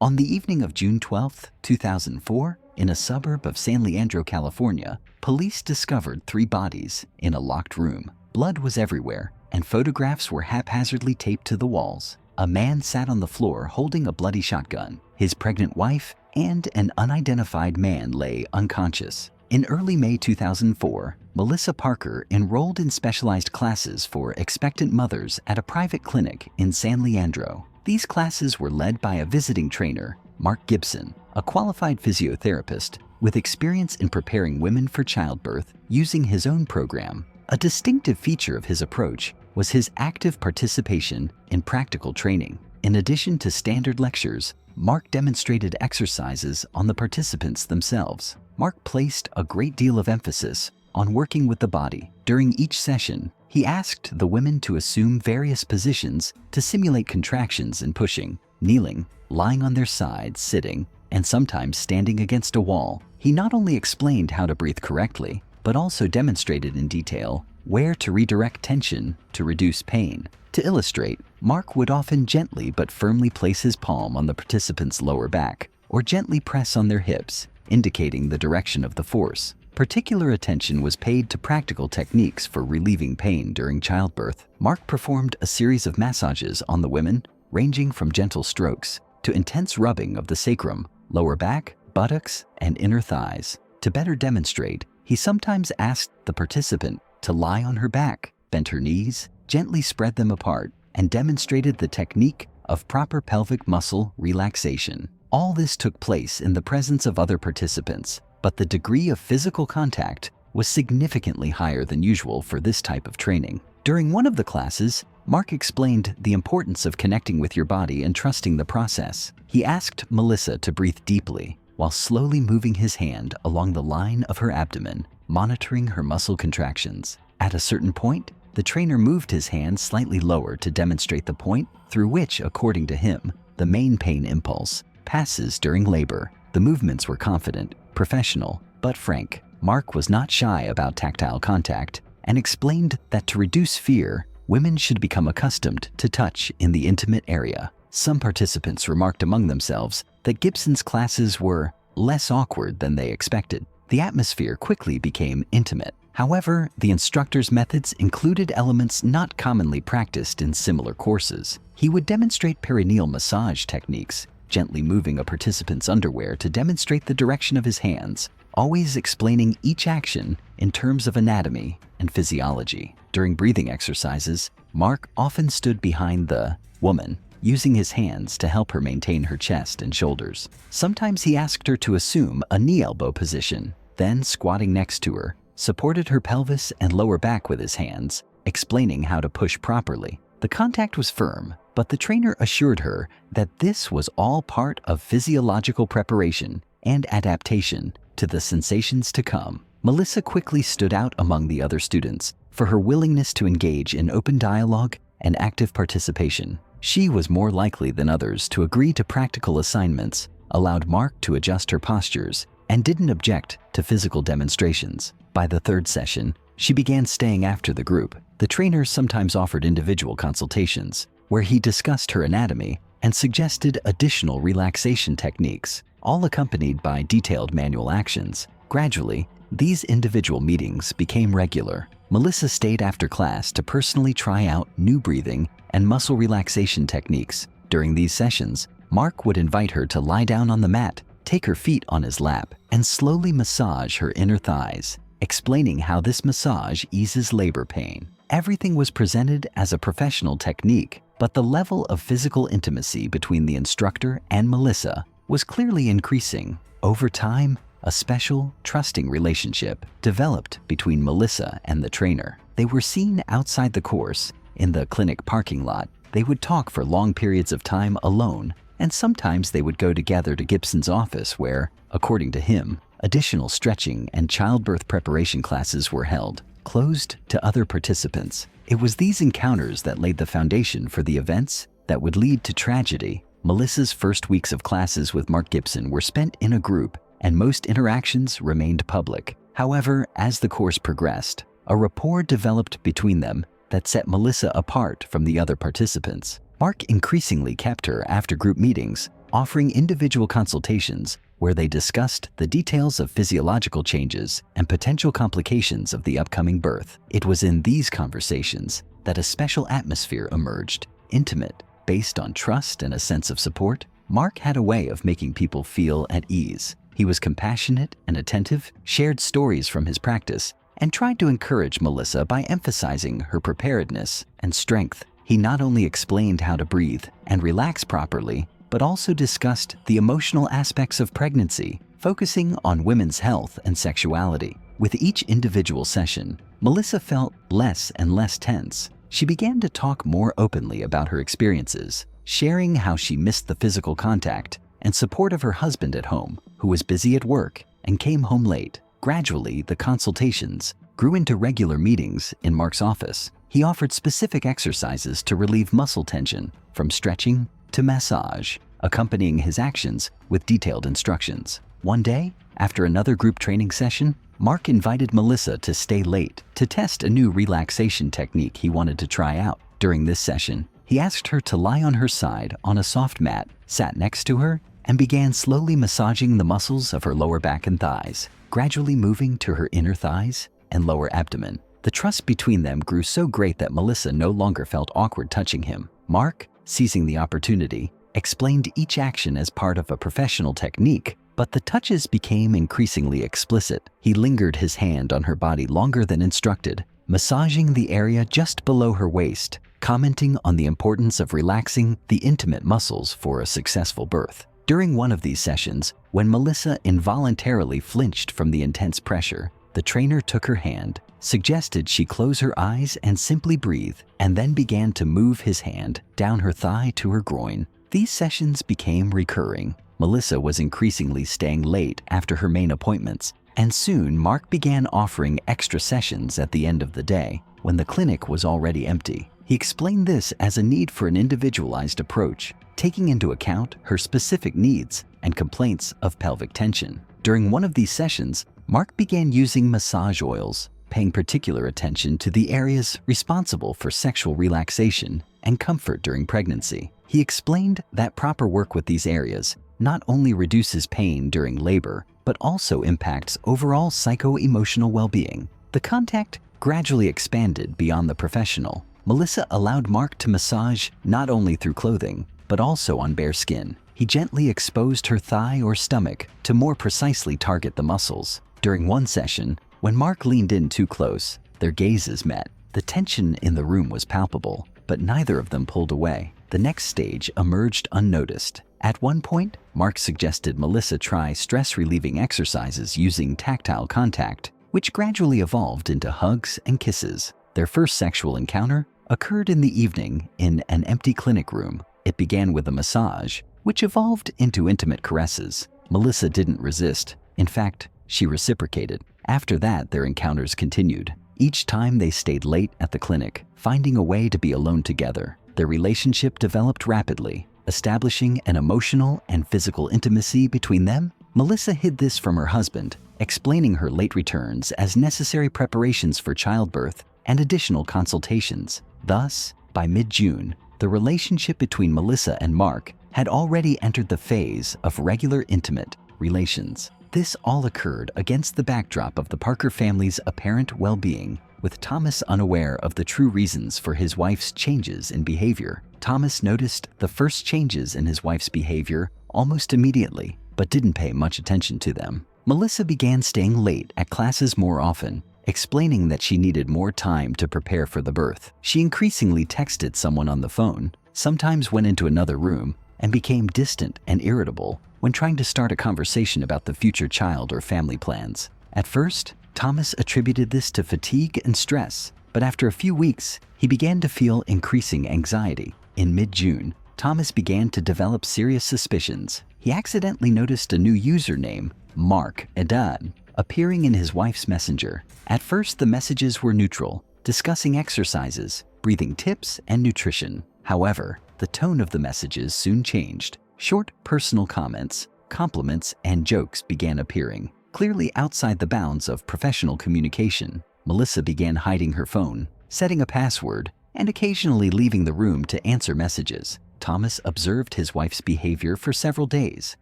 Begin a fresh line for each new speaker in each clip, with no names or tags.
On the evening of June 12, 2004, in a suburb of San Leandro, California, police discovered 3 bodies in a locked room. Blood was everywhere, and photographs were haphazardly taped to the walls. A man sat on the floor holding a bloody shotgun. His pregnant wife and an unidentified man lay unconscious. In early May 2004, Melissa Parker enrolled in specialized classes for expectant mothers at a private clinic in San Leandro. These classes were led by a visiting trainer, Mark Gibson, a qualified physiotherapist with experience in preparing women for childbirth using his own program. A distinctive feature of his approach was his active participation in practical training. In addition to standard lectures, Mark demonstrated exercises on the participants themselves. Mark placed a great deal of emphasis on working with the body. During each session, he asked the women to assume various positions to simulate contractions and pushing, kneeling, lying on their sides, sitting, and sometimes standing against a wall. He not only explained how to breathe correctly, but also demonstrated in detail where to redirect tension to reduce pain. To illustrate, Mark would often gently but firmly place his palm on the participant's lower back or gently press on their hips, indicating the direction of the force. Particular attention was paid to practical techniques for relieving pain during childbirth. Mark performed a series of massages on the women, ranging from gentle strokes to intense rubbing of the sacrum, lower back, buttocks, and inner thighs. To better demonstrate, he sometimes asked the participant to lie on her back, bent her knees, gently spread them apart, and demonstrated the technique of proper pelvic muscle relaxation. All this took place in the presence of other participants, but the degree of physical contact was significantly higher than usual for this type of training. During one of the classes, Mark explained the importance of connecting with your body and trusting the process. He asked Melissa to breathe deeply while slowly moving his hand along the line of her abdomen, monitoring her muscle contractions. At a certain point, the trainer moved his hand slightly lower to demonstrate the point through which, according to him, the main pain impulse passes during labor. The movements were confident, professional, but frank. Mark was not shy about tactile contact and explained that to reduce fear, women should become accustomed to touch in the intimate area. Some participants remarked among themselves that Gibson's classes were less awkward than they expected. The atmosphere quickly became intimate. However, the instructor's methods included elements not commonly practiced in similar courses. He would demonstrate perineal massage techniques, gently moving a participant's underwear to demonstrate the direction of his hands, always explaining each action in terms of anatomy and physiology. During breathing exercises, Mark often stood behind the woman, using his hands to help her maintain her chest and shoulders. Sometimes he asked her to assume a knee elbow position, then squatting next to her, supported her pelvis and lower back with his hands, explaining how to push properly. The contact was firm, but the trainer assured her that this was all part of physiological preparation and adaptation to the sensations to come. Melissa quickly stood out among the other students for her willingness to engage in open dialogue and active participation. She was more likely than others to agree to practical assignments, allowed Mark to adjust her postures, and didn't object to physical demonstrations. By the 3rd session, she began staying after the group. The trainer sometimes offered individual consultations, where he discussed her anatomy and suggested additional relaxation techniques, all accompanied by detailed manual actions. Gradually, these individual meetings became regular. Melissa stayed after class to personally try out new breathing and muscle relaxation techniques. During these sessions, Mark would invite her to lie down on the mat, take her feet on his lap, and slowly massage her inner thighs, explaining how this massage eases labor pain. Everything was presented as a professional technique, but the level of physical intimacy between the instructor and Melissa was clearly increasing. Over time, a special, trusting relationship developed between Melissa and the trainer. They were seen outside the course, in the clinic parking lot. They would talk for long periods of time alone, and sometimes they would go together to Gibson's office where, according to him, additional stretching and childbirth preparation classes were held, closed to other participants. It was these encounters that laid the foundation for the events that would lead to tragedy. Melissa's first weeks of classes with Mark Gibson were spent in a group, and most interactions remained public. However, as the course progressed, a rapport developed between them that set Melissa apart from the other participants. Mark increasingly kept her after group meetings, offering individual consultations where they discussed the details of physiological changes and potential complications of the upcoming birth. It was in these conversations that a special atmosphere emerged, intimate, based on trust and a sense of support. Mark had a way of making people feel at ease. He was compassionate and attentive, shared stories from his practice, and tried to encourage Melissa by emphasizing her preparedness and strength. He not only explained how to breathe and relax properly, but also discussed the emotional aspects of pregnancy, focusing on women's health and sexuality. With each individual session, Melissa felt less and less tense. She began to talk more openly about her experiences, sharing how she missed the physical contact and support of her husband at home, who was busy at work and came home late. Gradually, the consultations grew into regular meetings in Mark's office. He offered specific exercises to relieve muscle tension, from stretching to massage, accompanying his actions with detailed instructions. One day, after another group training session, Mark invited Melissa to stay late to test a new relaxation technique he wanted to try out. During this session, he asked her to lie on her side on a soft mat, sat next to her, and began slowly massaging the muscles of her lower back and thighs, gradually moving to her inner thighs and lower abdomen. The trust between them grew so great that Melissa no longer felt awkward touching him. Mark, seizing the opportunity, explained each action as part of a professional technique, but the touches became increasingly explicit. He lingered his hand on her body longer than instructed, massaging the area just below her waist, commenting on the importance of relaxing the intimate muscles for a successful birth. During one of these sessions, when Melissa involuntarily flinched from the intense pressure, the trainer took her hand, suggested she close her eyes and simply breathe, and then began to move his hand down her thigh to her groin. These sessions became recurring. Melissa was increasingly staying late after her main appointments, and soon Mark began offering extra sessions at the end of the day, when the clinic was already empty. He explained this as a need for an individualized approach, taking into account her specific needs and complaints of pelvic tension. During one of these sessions, Mark began using massage oils, paying particular attention to the areas responsible for sexual relaxation and comfort during pregnancy. He explained that proper work with these areas not only reduces pain during labor, but also impacts overall psycho-emotional well-being. The contact gradually expanded beyond the professional. Melissa allowed Mark to massage not only through clothing, but also on bare skin. He gently exposed her thigh or stomach to more precisely target the muscles. During one session, when Mark leaned in too close, their gazes met. The tension in the room was palpable, but neither of them pulled away. The next stage emerged unnoticed. At one point, Mark suggested Melissa try stress-relieving exercises using tactile contact, which gradually evolved into hugs and kisses. Their first sexual encounter occurred in the evening in an empty clinic room. It began with a massage, which evolved into intimate caresses. Melissa didn't resist. In fact, she reciprocated. After that, their encounters continued. Each time they stayed late at the clinic, finding a way to be alone together. Their relationship developed rapidly, establishing an emotional and physical intimacy between them. Melissa hid this from her husband, explaining her late returns as necessary preparations for childbirth and additional consultations. Thus, by mid-June, the relationship between Melissa and Mark had already entered the phase of regular intimate relations. This all occurred against the backdrop of the Parker family's apparent well-being, with Thomas unaware of the true reasons for his wife's changes in behavior. Thomas noticed the first changes in his wife's behavior almost immediately, but didn't pay much attention to them. Melissa began staying late at classes more often, explaining that she needed more time to prepare for the birth. She increasingly texted someone on the phone, sometimes went into another room, and became distant and irritable when trying to start a conversation about the future child or family plans. At first, Thomas attributed this to fatigue and stress, but after a few weeks, he began to feel increasing anxiety. In mid-June, Thomas began to develop serious suspicions. He accidentally noticed a new username, Mark Edan, appearing in his wife's messenger. At first, the messages were neutral, discussing exercises, breathing tips, and nutrition. However, the tone of the messages soon changed. Short personal comments, compliments, and jokes began appearing, clearly outside the bounds of professional communication. Melissa began hiding her phone, setting a password, and occasionally leaving the room to answer messages. Thomas observed his wife's behavior for several days,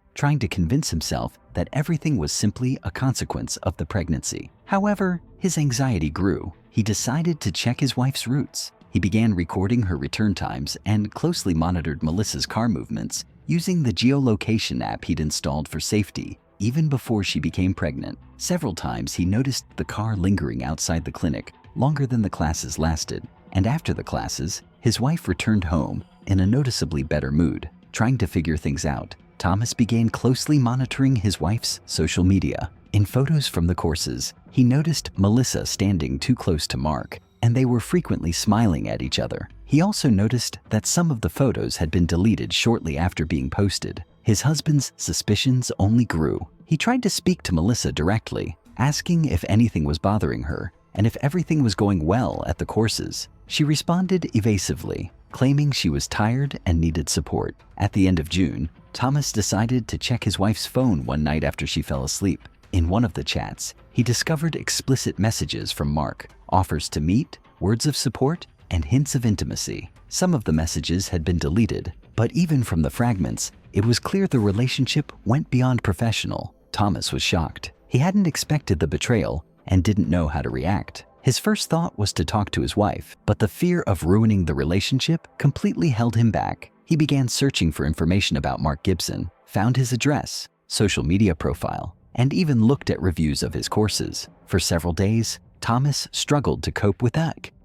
trying to convince himself that everything was simply a consequence of the pregnancy. However, his anxiety grew. He decided to check his wife's routes. He began recording her return times and closely monitored Melissa's car movements using the geolocation app he'd installed for safety even before she became pregnant. Several times he noticed the car lingering outside the clinic longer than the classes lasted, and after the classes, his wife returned home in a noticeably better mood. Trying to figure things out, Thomas began closely monitoring his wife's social media. In photos from the courses, he noticed Melissa standing too close to Mark, and they were frequently smiling at each other. He also noticed that some of the photos had been deleted shortly after being posted. His husband's suspicions only grew. He tried to speak to Melissa directly, asking if anything was bothering her and if everything was going well at the courses. She responded evasively, claiming she was tired and needed support. At the end of June, Thomas decided to check his wife's phone one night after she fell asleep. In one of the chats, he discovered explicit messages from Mark, offers to meet, words of support, and hints of intimacy. Some of the messages had been deleted, but even from the fragments, it was clear the relationship went beyond professional. Thomas was shocked. He hadn't expected the betrayal and didn't know how to react. His first thought was to talk to his wife, but the fear of ruining the relationship completely held him back. He began searching for information about Mark Gibson, found his address, social media profile, and even looked at reviews of his courses. For several days, Thomas struggled to cope with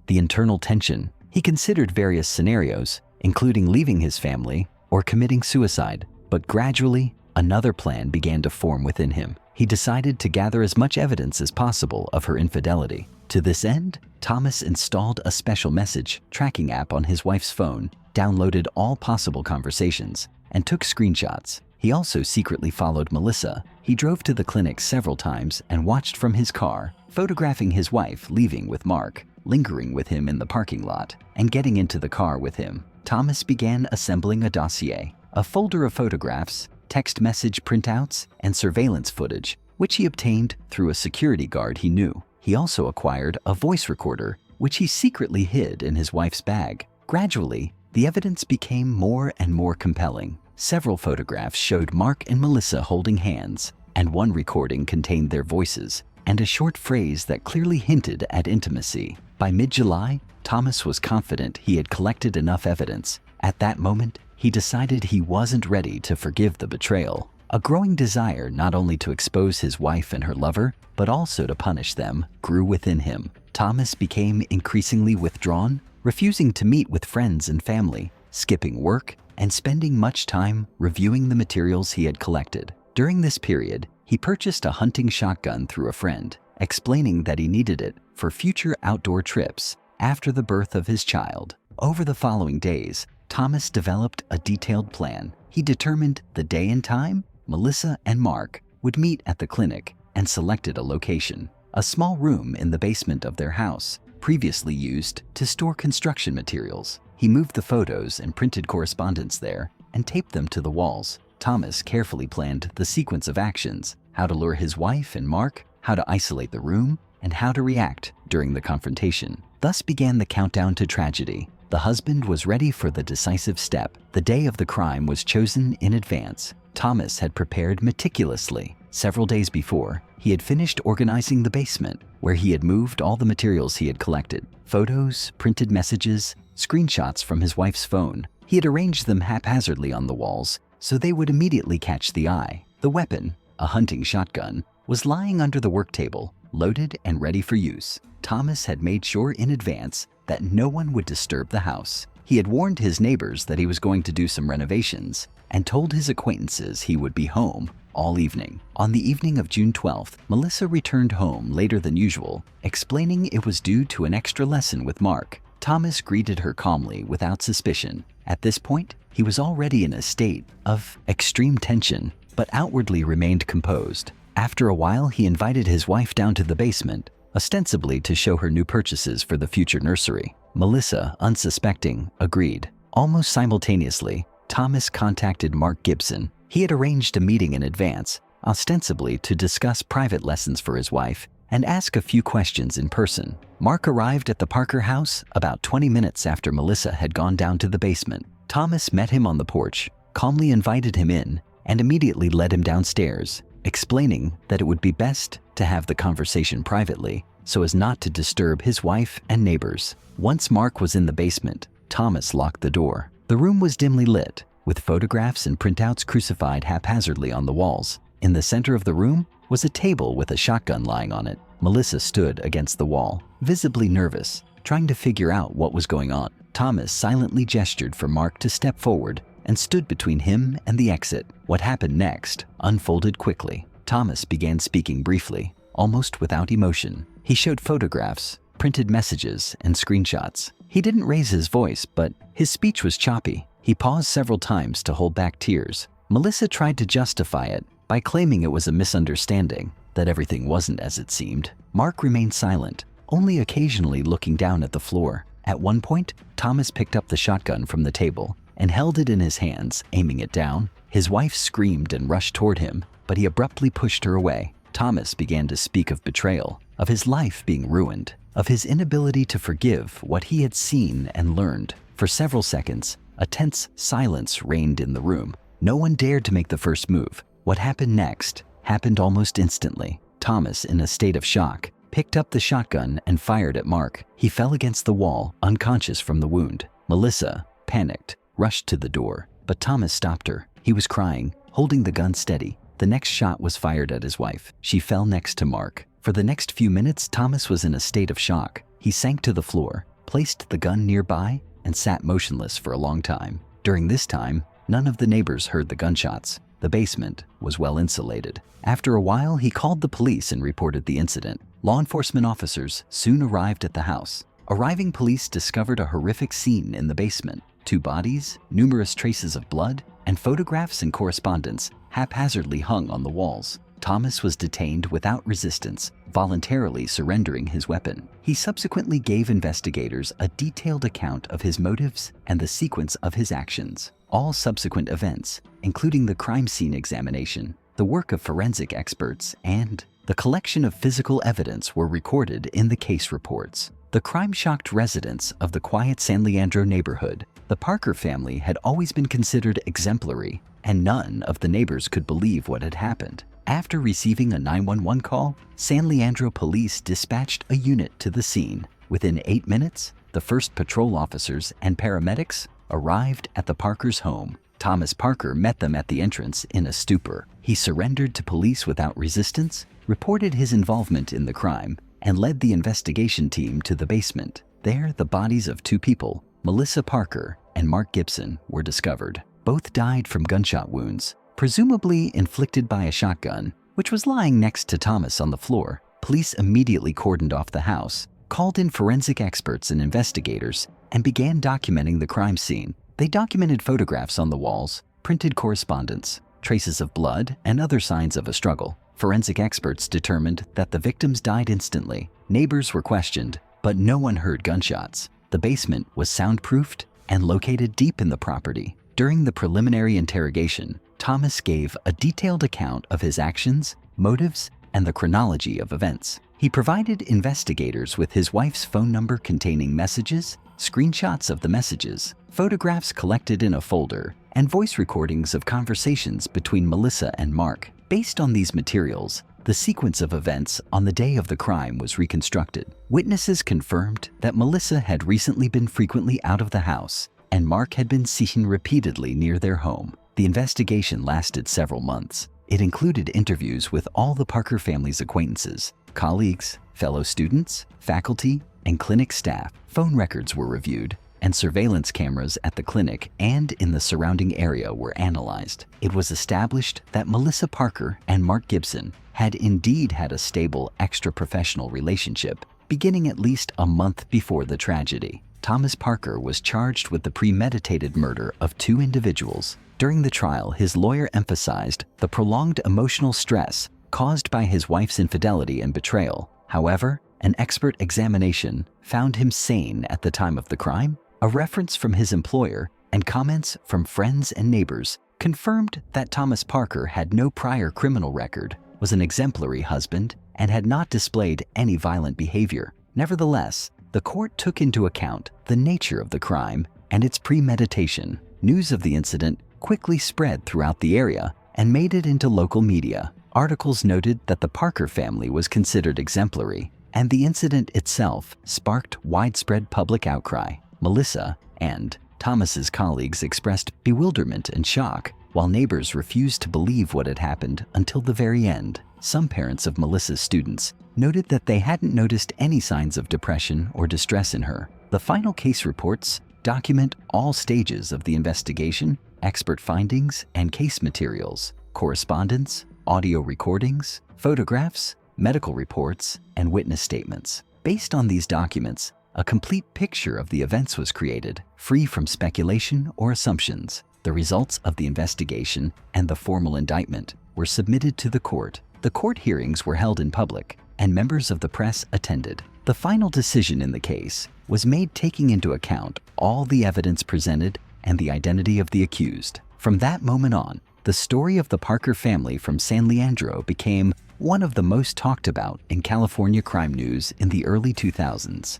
the internal tension. He considered various scenarios, including leaving his family or committing suicide, but gradually, another plan began to form within him. He decided to gather as much evidence as possible of her infidelity. To this end, Thomas installed a special message tracking app on his wife's phone, downloaded all possible conversations, and took screenshots. He also secretly followed Melissa. He drove to the clinic several times and watched from his car, photographing his wife leaving with Mark, lingering with him in the parking lot, and getting into the car with him. Thomas began assembling a dossier, a folder of photographs, text message printouts, and surveillance footage, which he obtained through a security guard he knew. He also acquired a voice recorder, which he secretly hid in his wife's bag. Gradually, the evidence became more and more compelling. Several photographs showed Mark and Melissa holding hands, and one recording contained their voices and a short phrase that clearly hinted at intimacy. By mid-July, Thomas was confident he had collected enough evidence. At that moment, he decided he wasn't ready to forgive the betrayal. A growing desire not only to expose his wife and her lover, but also to punish them, grew within him. Thomas became increasingly withdrawn, refusing to meet with friends and family, skipping work, and spending much time reviewing the materials he had collected. During this period, he purchased a hunting shotgun through a friend, explaining that he needed it for future outdoor trips after the birth of his child. Over the following days, Thomas developed a detailed plan. He determined the day and time Melissa and Mark would meet at the clinic and selected a location, a small room in the basement of their house, previously used to store construction materials. He moved the photos and printed correspondence there and taped them to the walls. Thomas carefully planned the sequence of actions, how to lure his wife and Mark, how to isolate the room, and how to react during the confrontation. Thus began the countdown to tragedy. The husband was ready for the decisive step. The day of the crime was chosen in advance. Thomas had prepared meticulously. Several days before, he had finished organizing the basement, where he had moved all the materials he had collected: photos, printed messages, screenshots from his wife's phone. He had arranged them haphazardly on the walls so they would immediately catch the eye. The weapon, a hunting shotgun, was lying under the work table, loaded and ready for use. Thomas had made sure in advance that no one would disturb the house. He had warned his neighbors that he was going to do some renovations and told his acquaintances he would be home all evening. On the evening of June 12th, Melissa returned home later than usual, explaining it was due to an extra lesson with Mark. Thomas greeted her calmly without suspicion. At this point, he was already in a state of extreme tension, but outwardly remained composed. After a while, he invited his wife down to the basement, ostensibly to show her new purchases for the future nursery. Melissa, unsuspecting, agreed. Almost simultaneously, Thomas contacted Mark Gibson. He had arranged a meeting in advance, ostensibly to discuss private lessons for his wife and ask a few questions in person. Mark arrived at the Parker house about 20 minutes after Melissa had gone down to the basement. Thomas met him on the porch, calmly invited him in, and immediately led him downstairs, explaining that it would be best to have the conversation privately so as not to disturb his wife and neighbors. Once Mark was in the basement, Thomas locked the door. The room was dimly lit, with photographs and printouts crucified haphazardly on the walls. In the center of the room was a table with a shotgun lying on it. Melissa stood against the wall, visibly nervous, trying to figure out what was going on. Thomas silently gestured for Mark to step forward and stood between him and the exit. What happened next unfolded quickly. Thomas began speaking briefly, almost without emotion. He showed photographs, printed messages, and screenshots. He didn't raise his voice, but his speech was choppy. He paused several times to hold back tears. Melissa tried to justify it by claiming it was a misunderstanding, that everything wasn't as it seemed. Mark remained silent, only occasionally looking down at the floor. At one point, Thomas picked up the shotgun from the table and held it in his hands, aiming it down. His wife screamed and rushed toward him, but he abruptly pushed her away. Thomas began to speak of betrayal, of his life being ruined, of his inability to forgive what he had seen and learned. For several seconds, a tense silence reigned in the room. No one dared to make the first move. What happened next happened almost instantly. Thomas, in a state of shock, picked up the shotgun and fired at Mark. He fell against the wall, unconscious from the wound. Melissa, panicked, rushed to the door, but Thomas stopped her. He was crying, holding the gun steady. The next shot was fired at his wife. She fell next to Mark. For the next few minutes, Thomas was in a state of shock. He sank to the floor, placed the gun nearby, and sat motionless for a long time. During this time, none of the neighbors heard the gunshots. The basement was well insulated. After a while, he called the police and reported the incident. Law enforcement officers soon arrived at the house. Arriving police discovered a horrific scene in the basement. 2 bodies, numerous traces of blood, and photographs and correspondence haphazardly hung on the walls. Thomas was detained without resistance, voluntarily surrendering his weapon. He subsequently gave investigators a detailed account of his motives and the sequence of his actions. All subsequent events, including the crime scene examination, the work of forensic experts, and the collection of physical evidence were recorded in the case reports. The crime shocked residents of the quiet San Leandro neighborhood. The Parker family had always been considered exemplary, and none of the neighbors could believe what had happened. After receiving a 911 call, San Leandro police dispatched a unit to the scene. Within 8 minutes, the first patrol officers and paramedics arrived at the Parkers' home. Thomas Parker met them at the entrance in a stupor. He surrendered to police without resistance, reported his involvement in the crime, and led the investigation team to the basement. There, the bodies of 2 people, Melissa Parker and Mark Gibson, were discovered. Both died from gunshot wounds, presumably inflicted by a shotgun, which was lying next to Thomas on the floor. Police immediately cordoned off the house, called in forensic experts and investigators, and began documenting the crime scene. They documented photographs on the walls, printed correspondence, traces of blood, and other signs of a struggle. Forensic experts determined that the victims died instantly. Neighbors were questioned, but no one heard gunshots. The basement was soundproofed and located deep in the property. During the preliminary interrogation, Thomas gave a detailed account of his actions, motives, and the chronology of events. He provided investigators with his wife's phone number containing messages, screenshots of the messages, photographs collected in a folder, and voice recordings of conversations between Melissa and Mark. Based on these materials, the sequence of events on the day of the crime was reconstructed. Witnesses confirmed that Melissa had recently been frequently out of the house, and Mark had been seen repeatedly near their home. The investigation lasted several months. It included interviews with all the Parker family's acquaintances, colleagues, fellow students, faculty, and clinic staff. Phone records were reviewed, and surveillance cameras at the clinic and in the surrounding area were analyzed. It was established that Melissa Parker and Mark Gibson had indeed had a stable extra-professional relationship, beginning at least a month before the tragedy. Thomas Parker was charged with the premeditated murder of 2 individuals. During the trial, his lawyer emphasized the prolonged emotional stress caused by his wife's infidelity and betrayal. However, an expert examination found him sane at the time of the crime. A reference from his employer and comments from friends and neighbors confirmed that Thomas Parker had no prior criminal record, was an exemplary husband, and had not displayed any violent behavior. Nevertheless, the court took into account the nature of the crime and its premeditation. News of the incident quickly spread throughout the area and made it into local media. Articles noted that the Parker family was considered exemplary, and the incident itself sparked widespread public outcry. Melissa and Thomas's colleagues expressed bewilderment and shock, while neighbors refused to believe what had happened until the very end. Some parents of Melissa's students noted that they hadn't noticed any signs of depression or distress in her. The final case reports document all stages of the investigation, expert findings and case materials, correspondence, audio recordings, photographs, medical reports, and witness statements. Based on these documents, a complete picture of the events was created, free from speculation or assumptions. The results of the investigation and the formal indictment were submitted to the court. The court hearings were held in public, and members of the press attended. The final decision in the case was made taking into account all the evidence presented and the identity of the accused. From that moment on, the story of the Parker family from San Leandro became one of the most talked about in California crime news in the early 2000s.